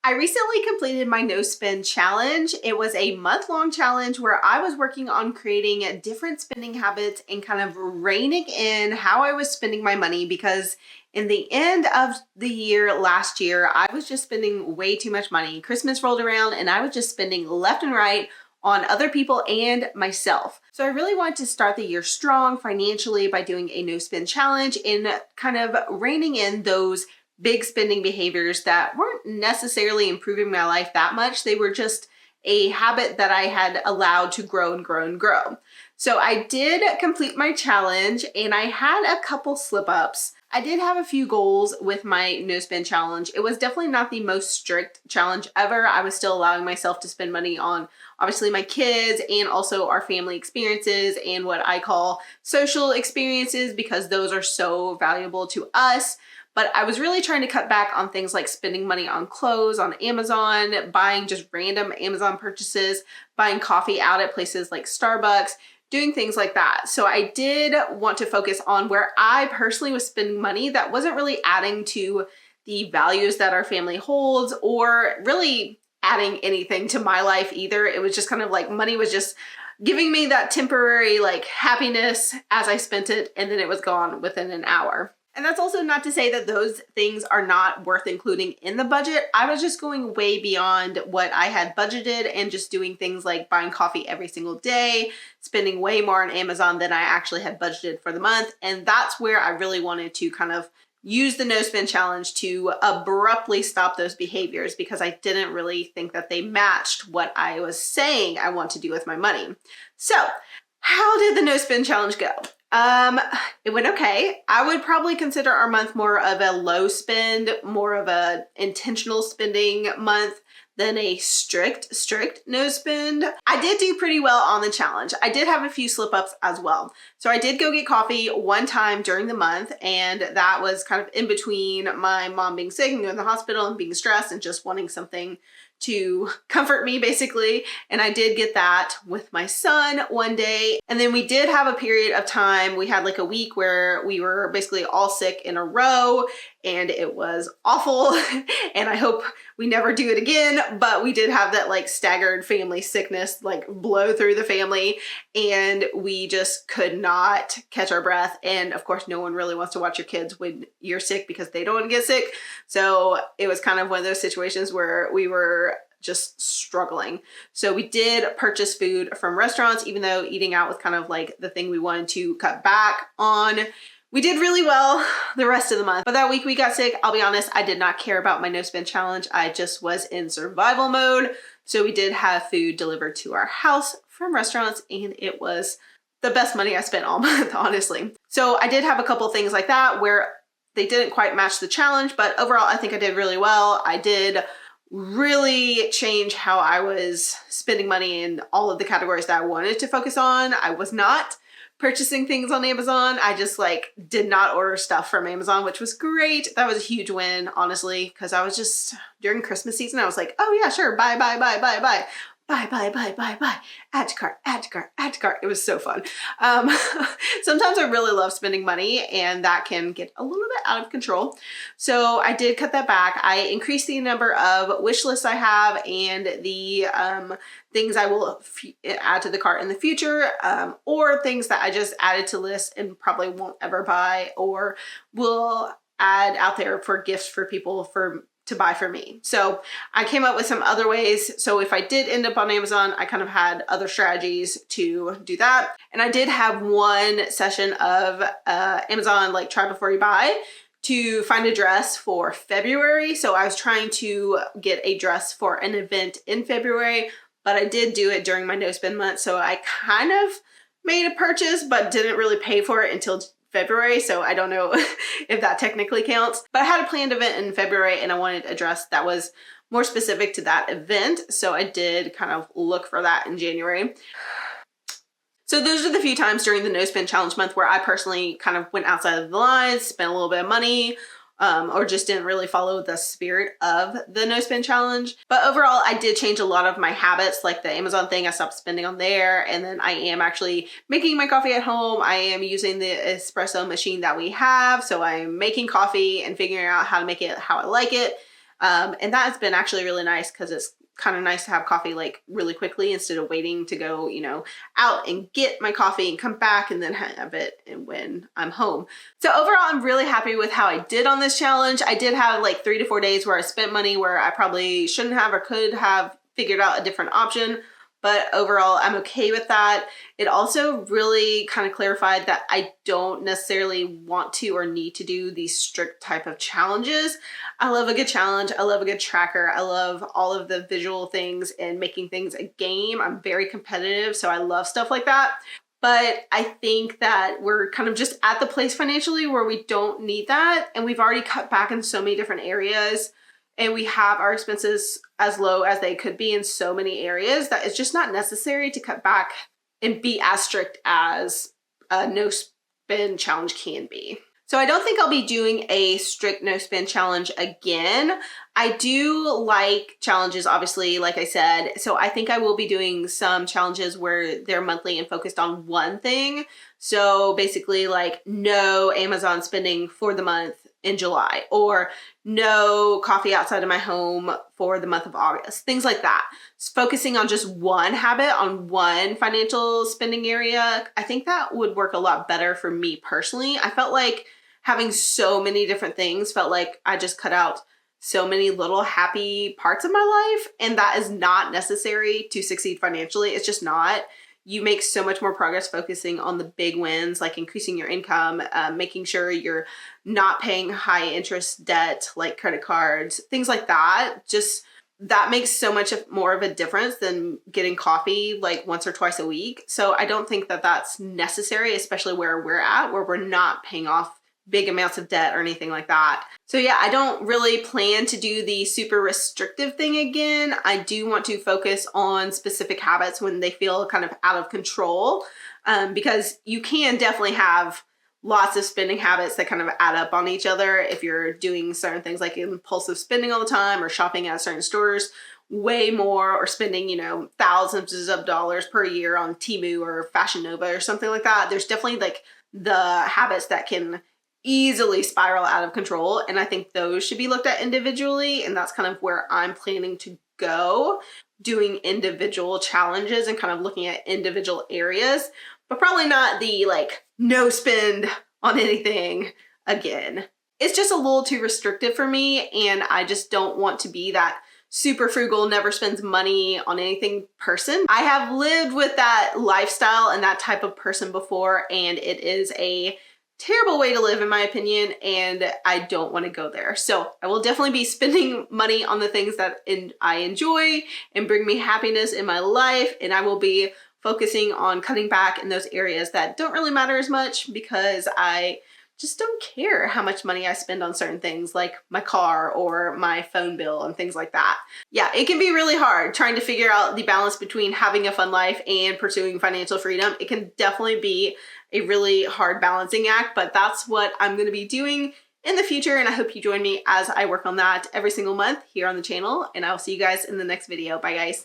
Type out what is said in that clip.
I recently completed my no spend challenge. It was a month-long challenge where I was working on creating different spending habits and kind of reining in how I was spending my money, because in the end of the year last year, I was just spending way too much money. Christmas rolled around and I was just spending left and right on other people and myself. So I really wanted to start the year strong financially by doing a no spend challenge and kind of reining in those big spending behaviors that weren't necessarily improving my life that much. They were just a habit that I had allowed to grow and grow and grow. So I did complete my challenge and I had a couple slip ups. I did have a few goals with my no spend challenge. It was definitely not the most strict challenge ever. I was still allowing myself to spend money on obviously my kids and also our family experiences and what I call social experiences, because those are so valuable to us. But I was really trying to cut back on things like spending money on clothes on Amazon, buying just random Amazon purchases, buying coffee out at places like Starbucks, doing things like that. So I did want to focus on where I personally was spending money that wasn't really adding to the values that our family holds or really adding anything to my life either. It was just kind of like money was just giving me that temporary like happiness as I spent it, and then it was gone within an hour. And that's also not to say that those things are not worth including in the budget. I was just going way beyond what I had budgeted and just doing things like buying coffee every single day, spending way more on Amazon than I actually had budgeted for the month. And that's where I really wanted to kind of use the no spend challenge to abruptly stop those behaviors, because I didn't really think that they matched what I was saying I want to do with my money. So how did the no spend challenge go? It went okay. I would probably consider our month more of a low spend, more of a intentional spending month than a strict no spend. I did do pretty well on the challenge. I did have a few slip ups as well. So I did go get coffee one time during the month, and that was kind of in between my mom being sick and going to the hospital and being stressed and just wanting something to comfort me basically. And I did get that with my son one day. And then we did have a period of time, we had like a week where we were basically all sick in a row, and it was awful. And I hope we never do it again, but we did have that like staggered family sickness like blow through the family, and we just could not catch our breath. And of course, no one really wants to watch your kids when you're sick because they don't want to get sick. So it was kind of one of those situations where we were just struggling. So we did purchase food from restaurants, even though eating out was kind of like the thing we wanted to cut back on. We did really well the rest of the month, but that week we got sick. I'll be honest, I did not care about my no spend challenge. I just was in survival mode. So we did have food delivered to our house from restaurants, and it was the best money I spent all month, honestly. So I did have a couple things like that where they didn't quite match the challenge, but overall I think I did really well. I did really change how I was spending money in all of the categories that I wanted to focus on. I was not purchasing things on Amazon. I just like did not order stuff from Amazon, which was great. That was a huge win, honestly, because I was just during Christmas season, I was like, oh yeah, sure, buy. Add to cart. It was so fun. Sometimes I really love spending money, and that can get a little bit out of control. So I did cut that back. I increased the number of wish lists I have and the things I will add to the cart in the future, or things that I just added to lists and probably won't ever buy, or will add out there for gifts for people to buy for me. So I came up with some other ways. So if I did end up on Amazon, I kind of had other strategies to do that. And I did have one session of Amazon like try before you buy to find a dress for February. So I was trying to get a dress for an event in February, but I did do it during my no spend month. So I kind of made a purchase, but didn't really pay for it until February, so I don't know if that technically counts. But I had a planned event in February and I wanted a dress that was more specific to that event, so I did kind of look for that in January. So those are the few times during the no spend challenge month where I personally kind of went outside of the lines, spent a little bit of money, or just didn't really follow the spirit of the no spend challenge. But overall, I did change a lot of my habits, like the Amazon thing. I stopped spending on there, and then I am actually making my coffee at home. I am using the espresso machine that we have, so I'm making coffee and figuring out how to make it how I like it. And that has been actually really nice because it's kind of nice to have coffee like really quickly instead of waiting to go, out and get my coffee and come back and then have it and when I'm home. So overall, I'm really happy with how I did on this challenge. I did have like 3 to 4 days where I spent money where I probably shouldn't have or could have figured out a different option. But overall, I'm okay with that. It also really kind of clarified that I don't necessarily want to or need to do these strict type of challenges. I love a good challenge. I love a good tracker. I love all of the visual things and making things a game. I'm very competitive, so I love stuff like that. But I think that we're kind of just at the place financially where we don't need that. And we've already cut back in so many different areas. And we have our expenses as low as they could be in so many areas that it's just not necessary to cut back and be as strict as a no spend challenge can be. So I don't think I'll be doing a strict no spend challenge again. I do like challenges, obviously, like I said. So I think I will be doing some challenges where they're monthly and focused on one thing. So basically like no Amazon spending for the month in July, or no coffee outside of my home for the month of August, things like that. Focusing on just one habit, on one financial spending area, I think that would work a lot better for me personally. I felt like having so many different things felt like I just cut out so many little happy parts of my life, and that is not necessary to succeed financially. It's just not. You make so much more progress focusing on the big wins, like increasing your income, making sure you're not paying high interest debt like credit cards, things like that. Just that makes so much more of a difference than getting coffee like once or twice a week. So I don't think that that's necessary, especially where we're at, where we're not paying off big amounts of debt or anything like that. So yeah, I don't really plan to do the super restrictive thing again. I do want to focus on specific habits when they feel kind of out of control, because you can definitely have lots of spending habits that kind of add up on each other if you're doing certain things like impulsive spending all the time or shopping at certain stores way more, or spending, thousands of dollars per year on Temu or Fashion Nova or something like that. There's definitely like the habits that can easily spiral out of control. And I think those should be looked at individually. And that's kind of where I'm planning to go, doing individual challenges and kind of looking at individual areas, but probably not the like no spend on anything again. It's just a little too restrictive for me. And I just don't want to be that super frugal, never spends money on anything person. I have lived with that lifestyle and that type of person before, and it is a terrible way to live in my opinion, and I don't want to go there. So I will definitely be spending money on the things that I enjoy and bring me happiness in my life, and I will be focusing on cutting back in those areas that don't really matter as much, because I just don't care how much money I spend on certain things like my car or my phone bill and things like that. Yeah, it can be really hard trying to figure out the balance between having a fun life and pursuing financial freedom. It can definitely be a really hard balancing act, but that's what I'm going to be doing in the future, and I hope you join me as I work on that every single month here on the channel, and I'll see you guys in the next video. Bye guys.